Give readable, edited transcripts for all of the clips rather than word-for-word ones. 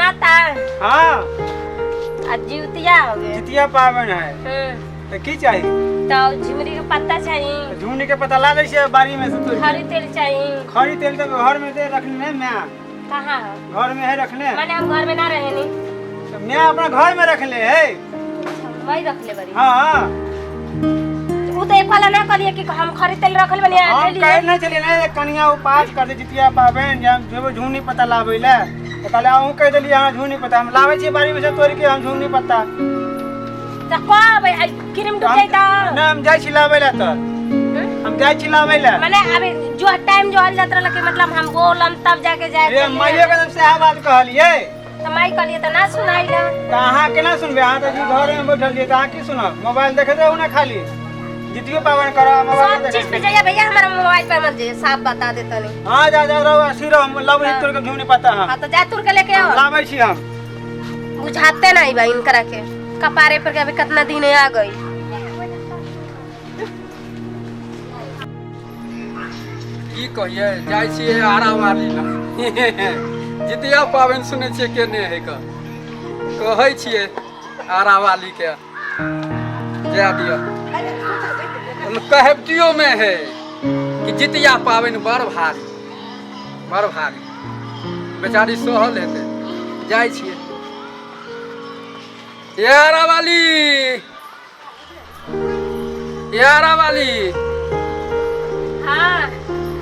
सुनाता। हाँ आज जितिया हो गए। जितिया पावन है तो की चाहिए? तो झुमरी के पत्ता चाहिए। झुमनी के पता ला दै छै बारी में से तोड़ के। खरी तेल चाहिए। खरी तेल तो घर में दे रखने मैं कहाँ घर में है रखने। मैंने हम घर में ना रहे नहीं तो मैं अपना घर में रख ले है। वही रख ले बड़ी। हाँ वो तो एक वाला ना करिए कि हम खरी तेल रखल बनी हम कहे नहीं चले ना कनिया उपास कर दे जितिया पावन जब जेबो झुमनी पता लावे ले तो कहले आहू कह देली हां झुमनी पता हम लावे छी बारी में से तोड़ के हम झुमनी पता तो कब क्रीम डूब जाता ना हम जाय छी लावे ले तो हम जाय छी लावे ले माने अभी जो टाइम जो हल यात्रा लगे मतलब हम बोलम तब जाके जाए। रे माइये के से आ बात कहलिए तो माई कहलिए तो ना सुनाइला। कहां केना सुनबे हां तो जी घर में बैठल लिए कहां की सुनब मोबाइल देखे रहू ना खाली जितियो पावन करा मोबाइल सब चीज पे जाइए भैया हमारा मोबाइल पर मत जाइए साफ बता देता नहीं। हां जा रहो सिरो हम लावे तोड़ के झुमनी पता हां तो जा तुर के लेके आओ लावे छी हम बुझाते नहीं भाई इनकरा के कपारे पर के अभी कितना दिन आ गई। की कहिए जाय छियै आरा वाली लग जितिया पावन सुनै छियै केने है क कहै छियै आरा वाली के जा दिया कहबतियो में है कि जितिया पावन बड़ भारी बेचारी सोहल हेतै जाय छियै यारा वाली हां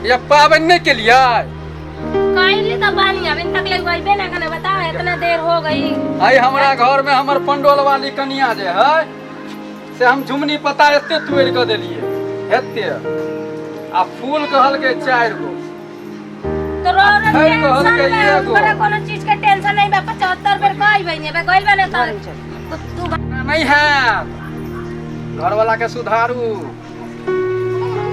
ये पावन नहीं के लिए कइली त बानी अभी तक ले गइबे ना कने बताओ इतना देर हो गई। आई हमरा घर में हमर पंडोल वाली कनिया जे है से हम झुमनी पता एते तोड़ के देलिए हेते आ फूल कहल के 4 गो तो रो कहल के एगो हमरा कोनो चीज के टेंशन नहीं बा 75 बेर कहि बइने बे गइल बने तो तू नहीं है घर वाला के सुधारू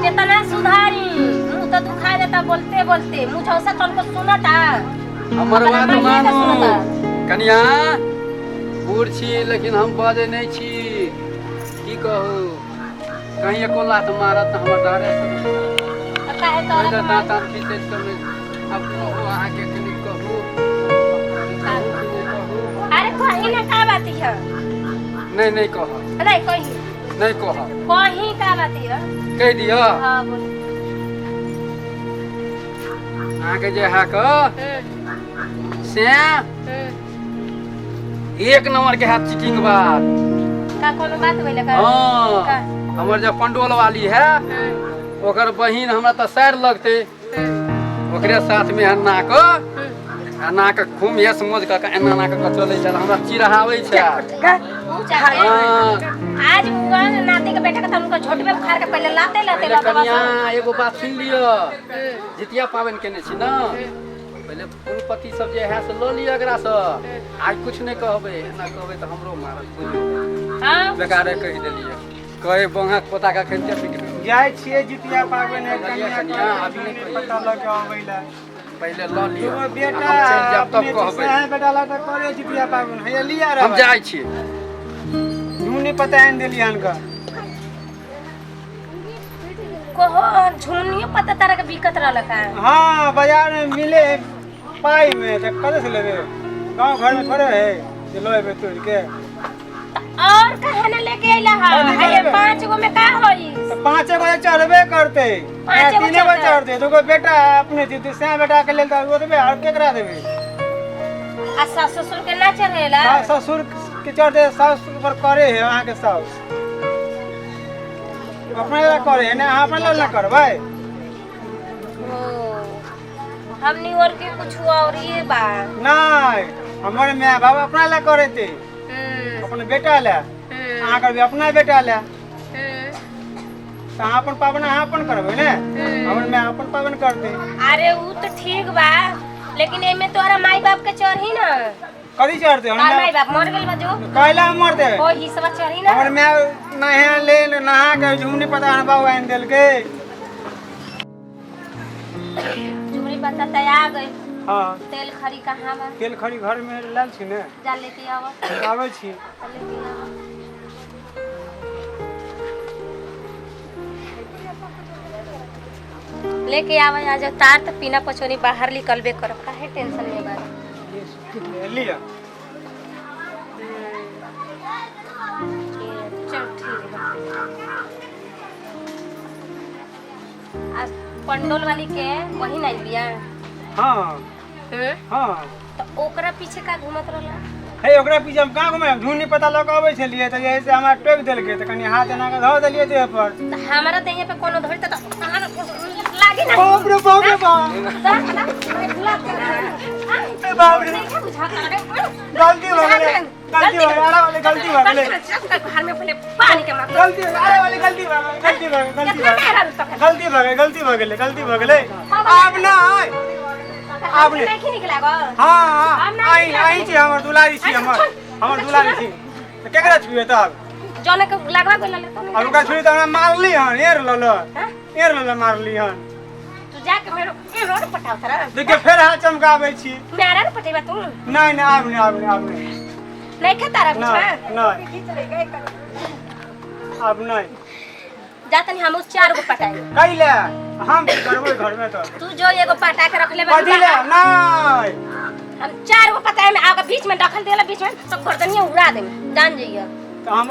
कितना सुधारी मुंह तो दुखा देता बोलते बोलते मुझे से तुमको सुनता हमर बात मानू कनिया बूढ़ छी लेकिन हम बाजे नहीं छी की कहू कहीं एको लात मारत हमर डरे से काहे तो दांत खींचे कर अब वहां के कनी कहू अरे कहीं ना का बात है नहीं कह नहीं कहीं नहीं कह कहीं का बात है कह दिया हां बोल आगे जे है क से एक नंबर के हाथ चीटिंग बात का कोनो बात भइले का हां हमर जे पंडोल वाली है ओकर बहिन हमरा त सैर लगते ओकरे साथ में अन्ना के घूम ये समझ का एना ना के चले चल हमरा चिढ़ावे छै आज हुआ नाती के बेटा के तुमको छोटे में बुखार के पहले लाते कनिया एगो बात सुन लियो जितिया पावन केने छी ना पहले फूलपति सब जे है से ल लियो एकरा से आज कुछ नहीं कहबे ना कहबे त हमरो मारत बुझो हां बेकारे कह देलिए कहे बंगा पोता का खेते बिक जाय छियै जितिया पावन है कनिया अभी नहीं पता लग आवेला पहले ल लियो बेटा चल जब तक कहबे है बेटा ला त करे जितिया पावन है लिया रे हम जाय छी झुमनी पता आन देली हनका कोहो झुमनियो पता तारा के बिकत रहल का। हां बाजार में मिले पाई में त कदे से लेबे गांव घर में थोड़े है जे लेबे तोड़ के और कहे न लेके आइला है ये 5 गो में का होई तो 5 गो चढ़बे करते 3 गो चढ़ते दुगो बेटा अपने दीदी से बेटा के लेल त ओतबे और केकरा देबे आ सास ससुर के ना चढ़ेला ससुर के चढ़ते सास पर करे है अहाँ के सास अपने ला करे है ना अपने ला करबै हमनी और के कुछ और ये बा नहीं हमर माय बाप अपना ला करे थे अपने बेटा ला अहाँ करबे अपना बेटा ला अहाँ अपन पावन अहाँ अपन करबै ने हमर माय अपन पावन करते। अरे उ तो ठीक बा लेकिन एमे तोरा माई बाप के चढ़ी ना कदी चढ़ते हम माई बाप मर गेल बा जो कहला मर दे ओ हिस्सा चढ़ी ना हमर माय नहा ले नहा के झुमनी पता न बाबू आन देल के झुमनी पता तैयार गई। हां तेल खरी कहां बा तेल खरी घर में लाल छी ने जा लेके आवा आबै छी लेके आवा लेके आवा आज तार त पीना पछोनी बाहर निकलबे कर काहे टेंशन में बा लिया चल ठीक है। आज पंडोल वाली के वही नहीं लिया। हाँ हाँ तो ओकरा पीछे का घूमत रहला? हे ओकरा पीछे हम कहाँ घूमे झूठ नहीं पता लगावे छलिए तो यही से हमरा टोक देल के तो कनी हाथ एना के धो देलिए देह पर। तो हमारा देह पे कोनो धरते तो कहां लागे ना। बाप रे बाप रे बाप ए बाप रे गलती हो गई आरा वाली गलती हो गई घर में पहले पानी के मार गलती आरा वाली गलती हो गई गलती हो गई अब ना आप नहीं निकला गो। हां आई छी हमर दुलारी छी हमर दुलारी छी तो केकरा छुए तब जने के लगवा गेल ले तो अब ओकरा छुई त हमरा मारली हन एर ल मारली हन। तू जाके मेरो ए रोड पटाव तरा देखिए फिर हाथ चमकावे छी मेरा न पटेबा तू नहीं अब नहीं खतारा कुछ नहीं अब नहीं जातनी हम उस 4 गो पटाए कइले हम करबो घर में तो तू जो एगो पटा के रख ले कदिले नहीं हम 4 गो पटाए में आगे बीच में दखल देला बीच में तो गर्दनिया उड़ा दे जान जइया तो हम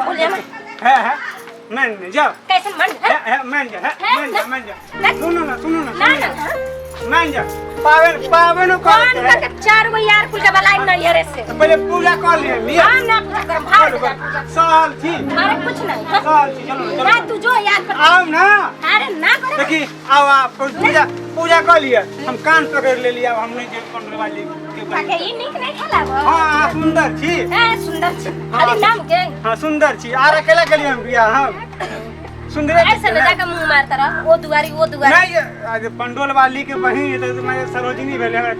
है नहीं जाओ कैसे मन है मान जा सुनो ना ना मान जा पावन कौन का 4 गो यार कुल के बलाई नहीं हरे से पहले पूजा कर लिए हम ना पूजा कर भाग साल थी मारे कुछ नहीं साल थी चलो ना तू जो याद कर आओ ना अरे ना करे देखी आओ आप पूजा कर लिए हम कान पकड़ ले लिया हम नहीं जे कंट्रोल वाली के ताके ई निक नहीं खेला गो। हां सुंदर छी सुंदर छी खाली नाम के हां सुंदर छी आर अकेला के लिए हम बिया हम सुंदर ऐसे न जाके मुंह मारता रह वो दुआरी नहीं आज पंडोल वाली के बहिन तो मैं सरोजिनी भेले हमर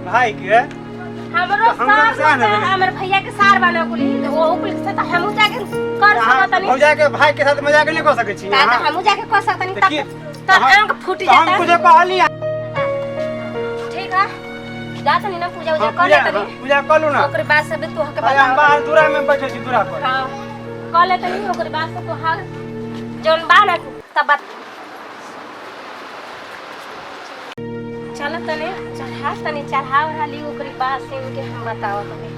भाई के हमरो सार हमर भैया के सार बना कुली वो कुल से त हमहु जाके कर सकत नहीं हो जाके भाई के साथ मजाक नहीं कर सके छी का त हमहु जाके कर सकत नहीं तब आंख फूट जाता हम कुछ कहली ठीक है जा तनी ना पूजा कर ले तनी पूजा कर लू ना ओकरे बाद सब तू हके हम बाहर दूरा में बैठे छी दूरा पर हां कर ले तनी ओकरे बाद से तो हाल जोन बाना तब चल तनी चढ़ाव हाली ओकरी बात से इनके हम बताओ तनी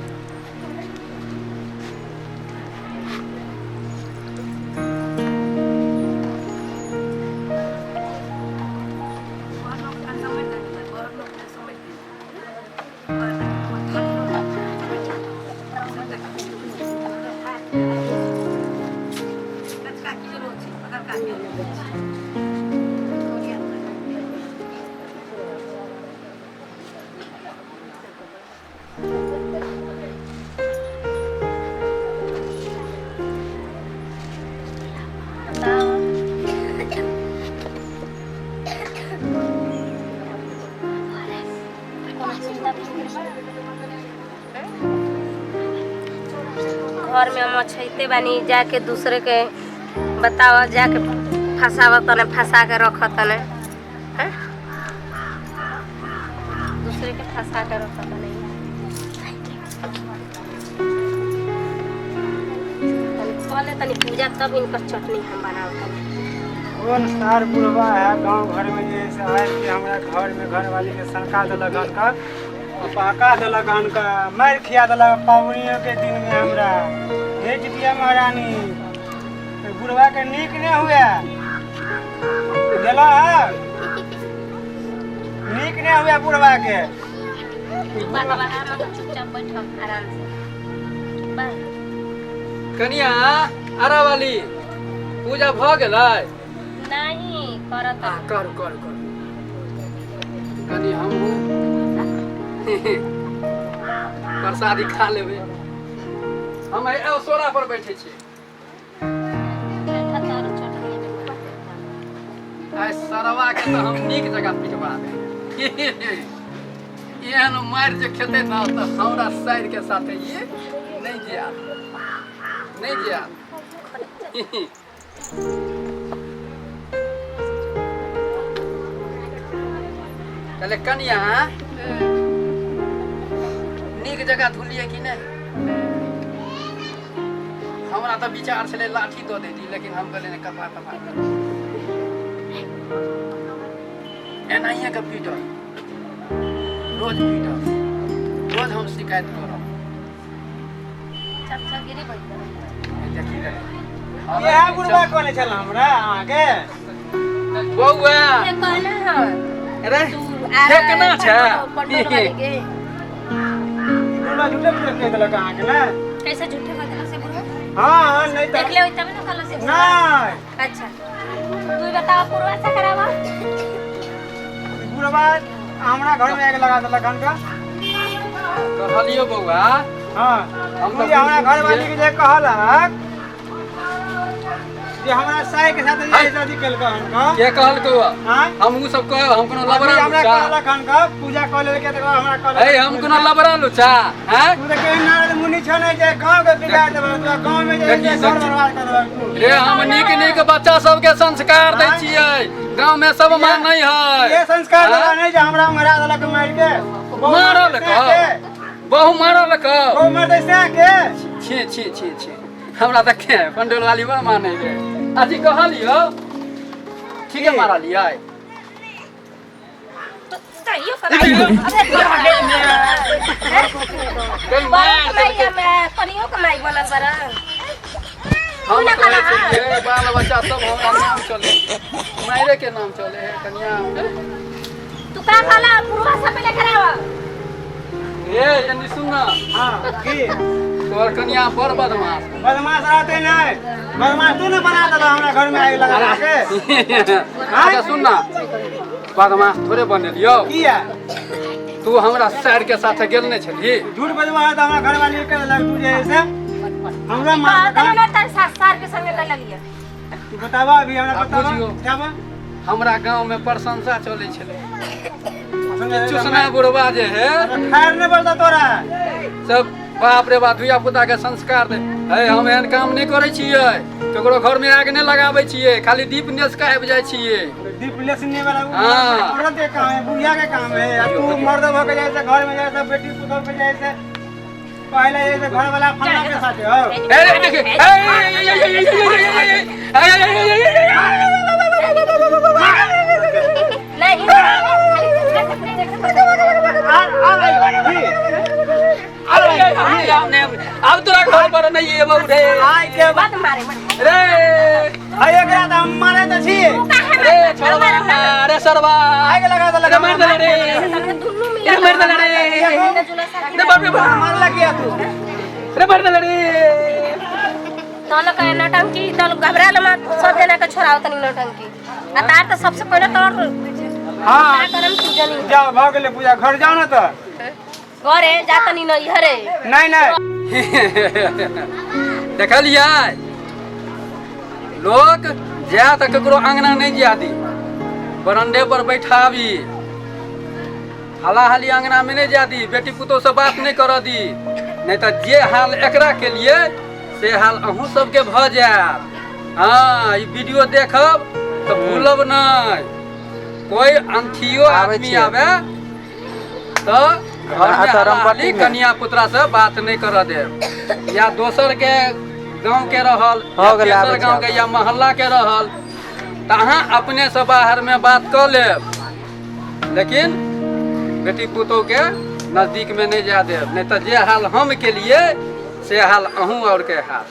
घर में हम छैते बानी जाके दूसरे के बतावा जाके फसावा तने फसा के रख तने दूसरे के फसा के रख तने पहले तनी पूजा तब इनकर चटनी हम बनाओ तनी कौन सार बुढ़वा है गांव घर में जैसे है कि हमरा घर में घर वाली के सनका देलक हन का पका देलक हन का मार खिया देलक पावनियों के दिन में हमरा भेज दिया महारानी बुढ़वा के नीक नहीं हुआ देला नीक नहीं हुआ बुढ़वा के चुपचाप बैठो आराम से कनिया आरा वाली पूजा भ गेलै नहीं करत कर कनी हम प्रसादी खा लेबे हम ए सोना पर बैठे छी आइ सरवा के तो हम नीक जगह पिटवा दे एहन मार जे खेते ना तो हमरा साइड के साथे ये नहीं जिया कहले कनिया नीक जगह धुलिए कि नहीं हमरा तो विचार छले लाठी दो देती लेकिन हम कहले कपा कर एनाहिए के पीटो रोज शिकायत करब। चल गिरी बैठ देखी रे इएह बुढ़वा कहने छल हमरा अहाँके बौआ ये कहना है अरे तू ठेकना छै पंडल वाले के बुढ़वा झूठे पूरे कह देलक अहाँके ने कैसे झूठे बदला से बुढ़वा हाँ नहीं देख तो ले तब ना कल से नहीं अच्छा तू बताओ पूर्वा से करावा बुढ़वा हमरा घर में आग लगा देलक हनका कहलियो बौआ हाँ हम तो हमरा घर वाली के जे कहलक जे हमरा साई के साथ जे शादी केलक हनका के कहलको हां हम उ सब कह हम कोनो लबरा हमरा लुचा कहलक हनका पूजा कर ले के तकर हमरा कहलक ए हम कोनो लबरा लुचा हैं तू तो कहीं नारद मुनि छ नहीं जे गांव के बिगाड़ देबे तू गांव में जे घर बर्बाद कर देबे तू रे हम नीक नीक बच्चा सबके संस्कार दै छियै गांव में सब मान नहीं है ये संस्कार देला नहीं जे हमरा मरा देलक मार के मारल क बहु मारल क ओ मर दे से के छी छी छी छी हमरा देखे पंडल वाली बा माने रे अजी कहलियो ठीक है मारा लिया तो सही कराइयो अरे कमाई में कनियो कमाई बनल बरा हम कहै छियै बाल बच्चा सब हमरा नाम चले मायरे के नाम चले है कन्या तू का काला पूर्वा से पहले करावा ए जनी सुनना हां की तोर कन्या बड़ बदमाश बदमाश रहते नहीं बदमाश तू ने बना देला हमरा घर में आग लगा के अच्छा सुन ना बदमाश थोड़े बनेलियो किया तू हमरा सर के साथ गेल नहीं छली झूठ बजवा है तो हमरा घर वाली के लग तू जे से हमरा मार कहत ना त सार के संगे ले लिया तू बतावा अभी हमरा बतावा बुझियो। क्या बा हमरा गांव में प्रशंसा चले छले चुसना बुढ़वा जे है खैर नहीं बोलता तोरा सब बाप रे बाप धुया पुता के संस्कार दे है हम एहन काम नहीं करे छियै केकरो घर में आग नहीं लगाबै छियै खाली दीप नेस के आबि जाइ छियै दीप लेसने वाला हाँ। औरत के काम है बुढ़िया के काम है आ तू मर्द हो के जैसे घर में जैसे बेटी पुतोह के जैसे पहले जैसे घर वाला फलना के साथ हो ए देखे नहीं अब तोरा घर पर नहीं है बहू रे आय के बात मारे मत रे आय एकरा त हम मारे त छी रे छोड़वा रे सरवा आग लगा दे रे मार दे रे दुन्नु रे मिला मार दे रे रे बाप रे बाप मार लगिया तू रे मार दे रे तल का नटंकी तल घबराल मत सब जना के छोड़ाओ तनी नटंकी आ तार त सबसे पहले तोर हां करम तू जनी जाओ भ गेले पूजा घर जाओ ना त घरे जातनी नहीं हरे नहीं नहीं देखलिए लोग जा त ककरो अंगना नहीं जा दी बरंडे पर बैठाबी हला हाली अंगना में नहीं जा दी बेटी पुतोह से बात नहीं कर दी नहीं तो जे हाल एकरा के लिए से हाल अहूँ सबके भ जायत हाँ ई वीडियो देखब तो भूलब नहीं कोई अंथियो आदमी आवे तो घर में हाली कन्या पुत्रा से बात नहीं कर दे या दोसर के गांव के रहल दोसर गांव के या मोहल्ला के रहल तो अहाँ अपने से बाहर में बात कर लेब लेकिन बेटी पुतोह के नजदीक में नहीं जा देब नहीं तो जे हाल हम के लिए से हाल अहूँ और के हाल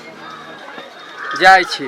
जाय छी।